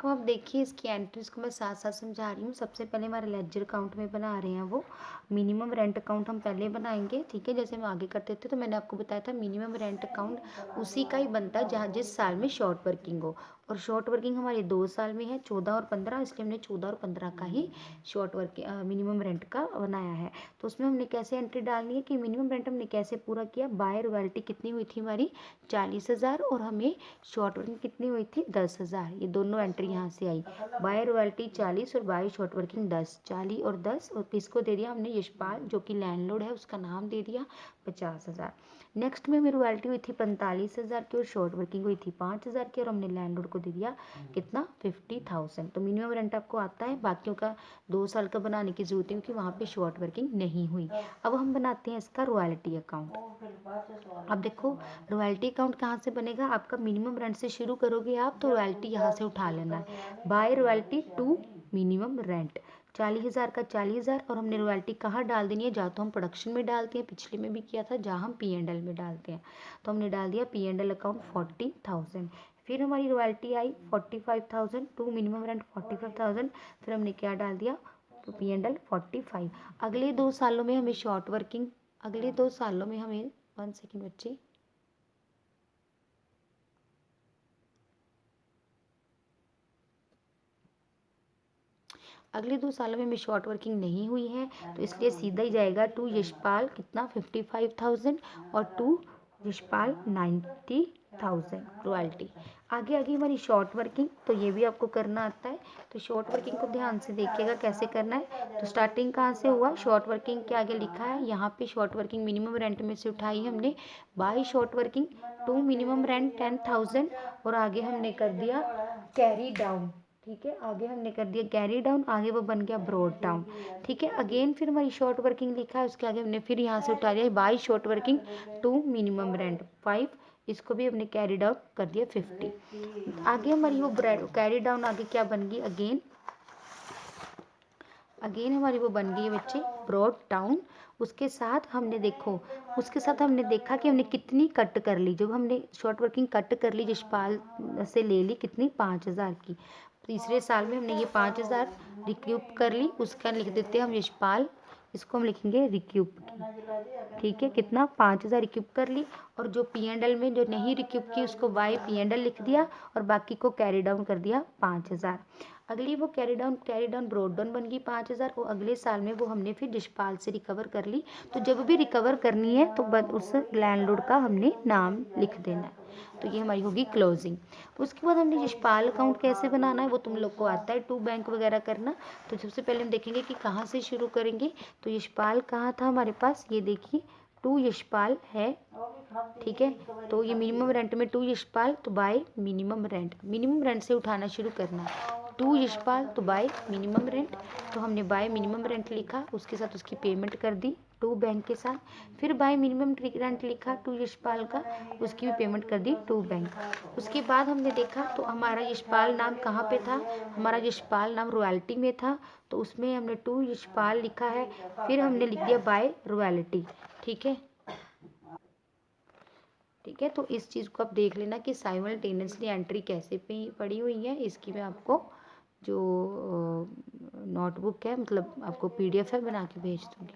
अब आप देखिए इसकी एंट्रीज को मैं साथ साथ समझा रही हूँ। सबसे पहले हमारे लेजर अकाउंट में बना रहे हैं वो मिनिमम रेंट अकाउंट हम पहले बनाएंगे, ठीक है। जैसे हम आगे करते थे तो मैंने आपको बताया था मिनिमम रेंट अकाउंट उसी का ही बनता है जहाँ जिस साल में शॉर्ट वर्किंग हो, और शॉर्ट वर्किंग हमारी 2 साल में है, 14 और 15, इसलिए हमने 14 और 15 का ही शॉर्ट वर्किंग मिनिमम रेंट का बनाया है। तो उसमें हमने कैसे एंट्री डालनी है कि मिनिमम रेंट हमने कैसे पूरा किया। बाय रॉयल्टी कितनी हुई थी हमारी 40,000 और हमें शॉर्ट वर्किंग कितनी हुई थी 10,000। ये दोनों एंट्री यहाँ से आई। बाय रॉयल्टी 40 और बाय शॉर्ट वर्किंग 10, 40 और 10, और किसको दे दिया हमने यशपाल जो कि लैंडलॉर्ड है उसका नाम दे दिया 50,000। नेक्स्ट में हमें रॉयल्टी हुई थी 45,000 की और शॉर्ट वर्किंग हुई थी 5,000 की, और हमने लैंडलॉर्ड को दे दिया कितना 50,000। तो मिनिमम रेंट आपको आता है, बाकियों का 2 साल का बनाने की जरूरत है क्योंकि वहाँ पे शॉर्ट वर्किंग नहीं हुई। अब हम बनाते हैं इसका रॉयल्टी अकाउंट। अब देखो रॉयल्टी अकाउंट कहाँ से बनेगा, आपका मिनिमम रेंट से शुरू करोगे आप तो रॉयल्टी यहाँ से उठा लेना है। By royalty to minimum rent 40,000 का 40,000, और हमने रॉयल्टी कहाँ डाल देनी है, जहाँ तो हम प्रोडक्शन में डालते हैं, पिछले में भी किया था, जहाँ हम P&L में डालते हैं। तो हमने डाल दिया P&L अकाउंट 40,000। फिर हमारी रॉयल्टी आई 45,000 टू मिनिमम रेंट 45,000, फिर हमने क्या डाल दिया P&L 45। अगले 2 सालों में हमें शॉर्ट वर्किंग, अगले 2 सालों में हमें 1 सेकेंड बच्चे, अगले 2 सालों में हमें शॉर्ट वर्किंग नहीं हुई है, तो इसलिए सीधा ही जाएगा टू यशपाल कितना 55,000 और टू यशपाल 90,000 रॉयल्टी। आगे आगे हमारी शॉर्ट वर्किंग, तो ये भी आपको करना आता है। तो शॉर्ट वर्किंग को ध्यान से देखिएगा कैसे करना है। तो स्टार्टिंग कहाँ से हुआ, शॉर्ट वर्किंग के आगे लिखा है यहाँ पे शॉर्ट वर्किंग मिनिमम रेंट में से उठाई हमने by short working to minimum rent 10,000, और आगे हमने कर दिया कैरी डाउन, ठीक है। आगे हमने कर दिया कैरी डाउन, आगे वो बन गया ब्रॉड डाउन, ठीक है। अगेन फिर हमारी शॉर्ट वर्किंग लिखा है, उसके आगे हमने फिर यहाँ से उठा दिया by short working to minimum rent 5, इसको भी हमने कैरी डाउन कर दिया 50। आगे हमारी वो कैरी डाउन आगे क्या बन गई, अगेन हमारी वो बन गई है बच्चे ब्रॉड डाउन। उसके साथ हमने देखो, उसके साथ हमने देखा कि हमने कितनी कट कर ली, जब हमने शॉर्ट वर्किंग कट कर ली यशपाल से ले ली कितनी 5,000 की। तीसरे साल में हमने ये 5,000 रिक्यूप कर ली, उसका लिख देते हैं हम यशपाल, इसको हम लिखेंगे रिक्यूप की, ठीक है। कितना 5,000 रिक्यूप कर ली, और जो P&L में जो नहीं रिक्यूप की उसको बाय P&L लिख दिया, और बाकी को कैरी डाउन कर दिया 5,000। अगली वो कैरी डाउन ब्रॉड डाउन बन गई 5,000, वो अगले साल में वो हमने फिर यशपाल से रिकवर कर ली। तो जब भी रिकवर करनी है तो बस उस लैंडलॉर्ड का हमने नाम लिख देना है। तो ये हमारी होगी क्लोजिंग। उसके बाद हमने यशपाल अकाउंट कैसे बनाना है वो तुम लोग को आता है, टू बैंक वगैरह करना। तो सबसे पहले हम देखेंगे कि कहाँ से शुरू करेंगे। तो यशपाल कहाँ था हमारे पास, ये देखिए टू यशपाल है, ठीक है। तो ये मिनिमम रेंट में टू यशपाल, तो बाय मिनिमम रेंट से उठाना शुरू करना। टू यशपाल तो बाय मिनिमम रेंट, तो हमने बाय मिनिमम रेंट लिखा, उसके साथ उसकी पेमेंट कर दी टू बैंक के साथ। फिर बाय मिनिमम रेंट लिखा टू यशपाल का, उसकी भी पेमेंट कर दी टू बैंक। उसके बाद हमने देखा तो हमारा यशपाल नाम कहाँ पे था, हमारा यशपाल नाम रॉयल्टी में था, तो उसमें हमने टू यशपाल लिखा है, फिर हमने लिख दिया बाय रॉयल्टी, ठीक है। ठीक है, तो इस चीज़ को आप देख लेना कि साइमल्टेनियसली एंट्री कैसे पड़ी हुई है। इसकी मैं आपको जो नोटबुक है मतलब आपको PDF है बना के भेज दूँगी।